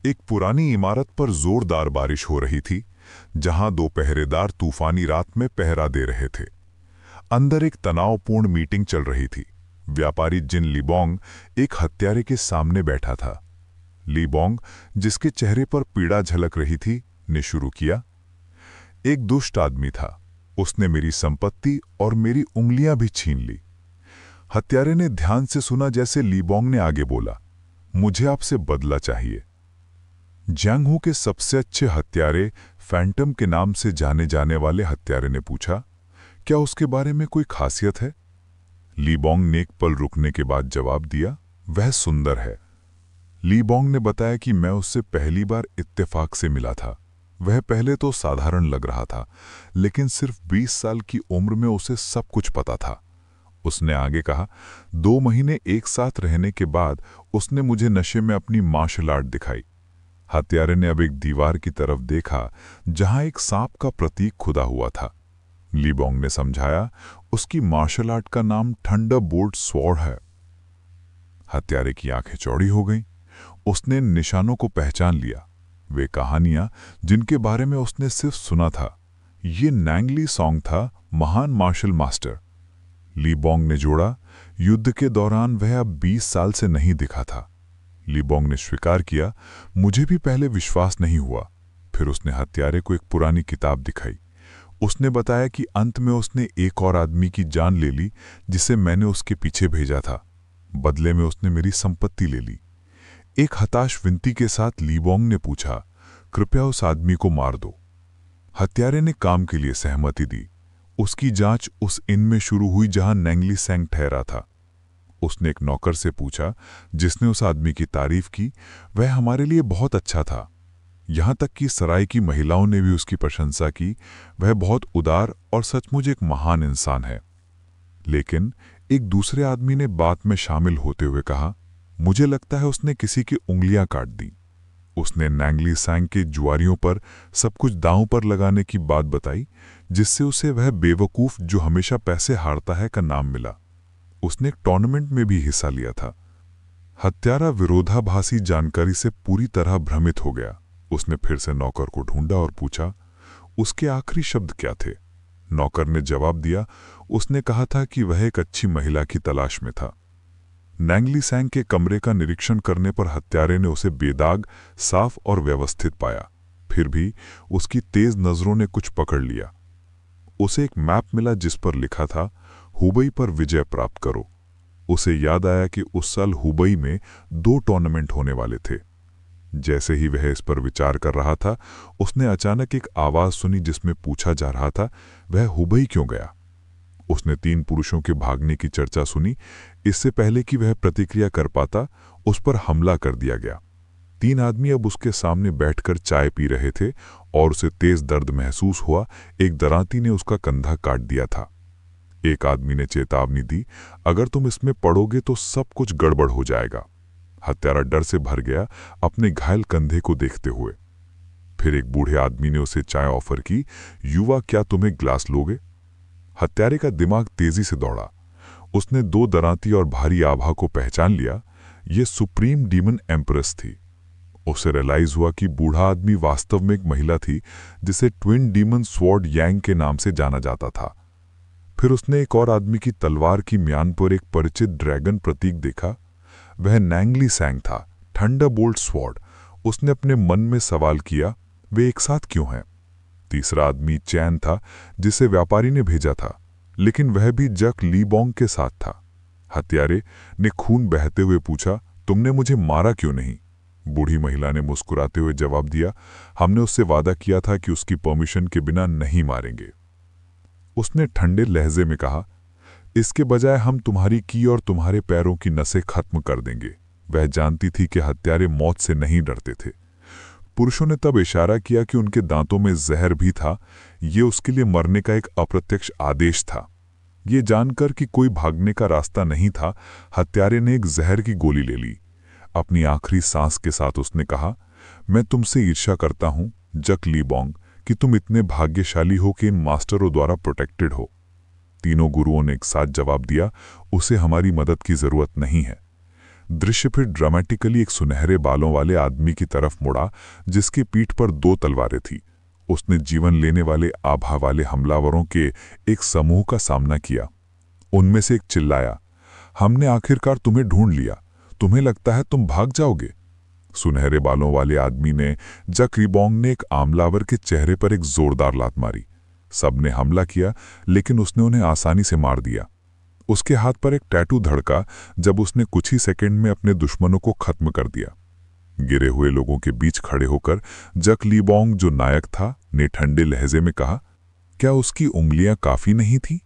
एक पुरानी इमारत पर जोरदार बारिश हो रही थी, जहां दो पहरेदार तूफानी रात में पहरा दे रहे थे। अंदर एक तनावपूर्ण मीटिंग चल रही थी। व्यापारी जिन लिबोंग एक हत्यारे के सामने बैठा था। लिबोंग, जिसके चेहरे पर पीड़ा झलक रही थी, ने शुरू किया। एक दुष्ट आदमी था। उसने मेरी संपत्ति और मेरी उंगलियां भी छीन ली। हत्यारे ने ध्यान से सुना जैसे लिबोंग ने आगे बोला, मुझे आपसे बदला चाहिए। जियांगहू के सबसे अच्छे हत्यारे फैंटम के नाम से जाने जाने वाले हत्यारे ने पूछा, क्या उसके बारे में कोई खासियत है? लिबोंग ने एक पल रुकने के बाद जवाब दिया, वह सुंदर है। लिबोंग ने बताया कि मैं उससे पहली बार इत्तेफाक से मिला था। वह पहले तो साधारण लग रहा था, लेकिन सिर्फ 20 साल की उम्र में उसे सब कुछ पता था। उसने आगे कहा, 2 महीने एक साथ रहने के बाद उसने मुझे नशे में अपनी मार्शल आर्ट दिखाई। हत्यारे ने अब एक दीवार की तरफ देखा, जहां एक सांप का प्रतीक खुदा हुआ था। लिबोंग ने समझाया, उसकी मार्शल आर्ट का नाम थंडरबोल्ट स्वॉर्ड है। हत्यारे की आंखें चौड़ी हो गईं। उसने निशानों को पहचान लिया। वे कहानियां जिनके बारे में उसने सिर्फ सुना था। ये नैंगली सॉन्ग था, महान मार्शल मास्टर। लिबोंग ने जोड़ा, युद्ध के दौरान वह अब 20 साल से नहीं दिखा था। लिबोंग ने स्वीकार किया, मुझे भी पहले विश्वास नहीं हुआ। फिर उसने हत्यारे को एक पुरानी किताब दिखाई। उसने बताया कि अंत में उसने एक और आदमी की जान ले ली, जिसे मैंने उसके पीछे भेजा था। बदले में उसने मेरी संपत्ति ले ली। एक हताश विनती के साथ लिबोंग ने पूछा, कृपया उस आदमी को मार दो। हत्यारे ने काम के लिए सहमति दी। उसकी जांच उस इन में शुरू हुई जहां नैंगली सैंग ठहरा था। उसने एक नौकर से पूछा, जिसने उस आदमी की तारीफ की, वह हमारे लिए बहुत अच्छा था। यहां तक कि सराय की महिलाओं ने भी उसकी प्रशंसा की। वह बहुत उदार और सचमुच एक महान इंसान है। लेकिन एक दूसरे आदमी ने बात में शामिल होते हुए कहा, मुझे लगता है उसने किसी की उंगलियां काट दी। उसने नैंगली सैंग के जुआरियों पर सब कुछ दांव पर लगाने की बात बताई, जिससे उसे वह बेवकूफ जो हमेशा पैसे हारता है का नाम मिला। उसने एक टूर्नामेंट में भी हिस्सा लिया था। हत्यारा विरोधाभासी जानकारी से पूरी तरह भ्रमित हो गया। उसने फिर से नौकर को ढूंढा और पूछा, उसके आखिरी शब्द क्या थे? नौकर ने जवाब दिया, उसने कहा था कि वह एक अच्छी महिला की तलाश में था। नैंगली सैंग के कमरे का निरीक्षण करने पर हत्यारे ने उसे बेदाग, साफ और व्यवस्थित पाया। फिर भी उसकी तेज नजरों ने कुछ पकड़ लिया। उसे एक मैप मिला जिस पर लिखा था, हुबई पर विजय प्राप्त करो। उसे याद आया कि उस साल हुबई में 2 टूर्नामेंट होने वाले थे। जैसे ही वह इस पर विचार कर रहा था, उसने अचानक एक आवाज सुनी जिसमें पूछा जा रहा था, वह हुबई क्यों गया? उसने 3 पुरुषों के भागने की चर्चा सुनी। इससे पहले कि वह प्रतिक्रिया कर पाता, उस पर हमला कर दिया गया। 3 आदमी अब उसके सामने बैठकर चाय पी रहे थे और उसे तेज दर्द महसूस हुआ। एक दरांती ने उसका कंधा काट दिया था। एक आदमी ने चेतावनी दी, अगर तुम इसमें पड़ोगे तो सब कुछ गड़बड़ हो जाएगा। हत्यारा डर से भर गया अपने घायल कंधे को देखते हुए। फिर एक बूढ़े आदमी ने उसे चाय ऑफर की, युवा, क्या तुम एक ग्लास लोगे? हत्यारे का दिमाग तेजी से दौड़ा। उसने 2 दरांती और भारी आभा को पहचान लिया। ये सुप्रीम डीमन एम्प्रेस थी। उसे रियलाइज हुआ कि बूढ़ा आदमी वास्तव में एक महिला थी, जिसे ट्विन डीमन स्वॉर्ड यांग के नाम से जाना जाता था। फिर उसने एक और आदमी की तलवार की म्यान पर एक परिचित ड्रैगन प्रतीक देखा। वह नैंगली सैंग था, थंडरबोल्ट स्वॉर्ड। उसने अपने मन में सवाल किया, वे एक साथ क्यों हैं? तीसरा आदमी चैन था, जिसे व्यापारी ने भेजा था, लेकिन वह भी जक लिबोंग के साथ था। हत्यारे ने खून बहते हुए पूछा, तुमने मुझे मारा क्यों नहीं? बूढ़ी महिला ने मुस्कुराते हुए जवाब दिया, हमने उससे वादा किया था कि उसकी परमिशन के बिना नहीं मारेंगे। उसने ठंडे लहजे में कहा, इसके बजाय हम तुम्हारी की और तुम्हारे पैरों की नसें खत्म कर देंगे। वह जानती थी कि हत्यारे मौत से नहीं डरते थे। पुरुषों ने तब इशारा किया कि उनके दांतों में जहर भी था। ये उसके लिए मरने का एक अप्रत्यक्ष आदेश था। ये जानकर कि कोई भागने का रास्ता नहीं था, हत्यारे ने एक जहर की गोली ले ली। अपनी आखिरी सांस के साथ उसने कहा, मैं तुमसे ईर्ष्या करता हूं, जक लिबोंग, कि तुम इतने भाग्यशाली हो कि इन मास्टरों द्वारा प्रोटेक्टेड हो। तीनों गुरुओं ने एक साथ जवाब दिया, उसे हमारी मदद की जरूरत नहीं है। दृश्य फिर ड्रामेटिकली एक सुनहरे बालों वाले आदमी की तरफ मुड़ा जिसकी पीठ पर 2 तलवारें थी। उसने जीवन लेने वाले आभा वाले हमलावरों के एक समूह का सामना किया। उनमें से एक चिल्लाया, हमने आखिरकार तुम्हें ढूंढ लिया, तुम्हें लगता है तुम भाग जाओगे? सुनहरे बालों वाले आदमी ने जक लिबोंग ने एक आमलावर के चेहरे पर एक जोरदार लात मारी। सबने हमला किया, लेकिन उसने उन्हें आसानी से मार दिया। उसके हाथ पर एक टैटू धड़का जब उसने कुछ ही सेकंड में अपने दुश्मनों को खत्म कर दिया। गिरे हुए लोगों के बीच खड़े होकर जक लिबोंग, जो नायक था, ने ठंडे लहजे में कहा, क्या उसकी उंगलियां काफी नहीं थी?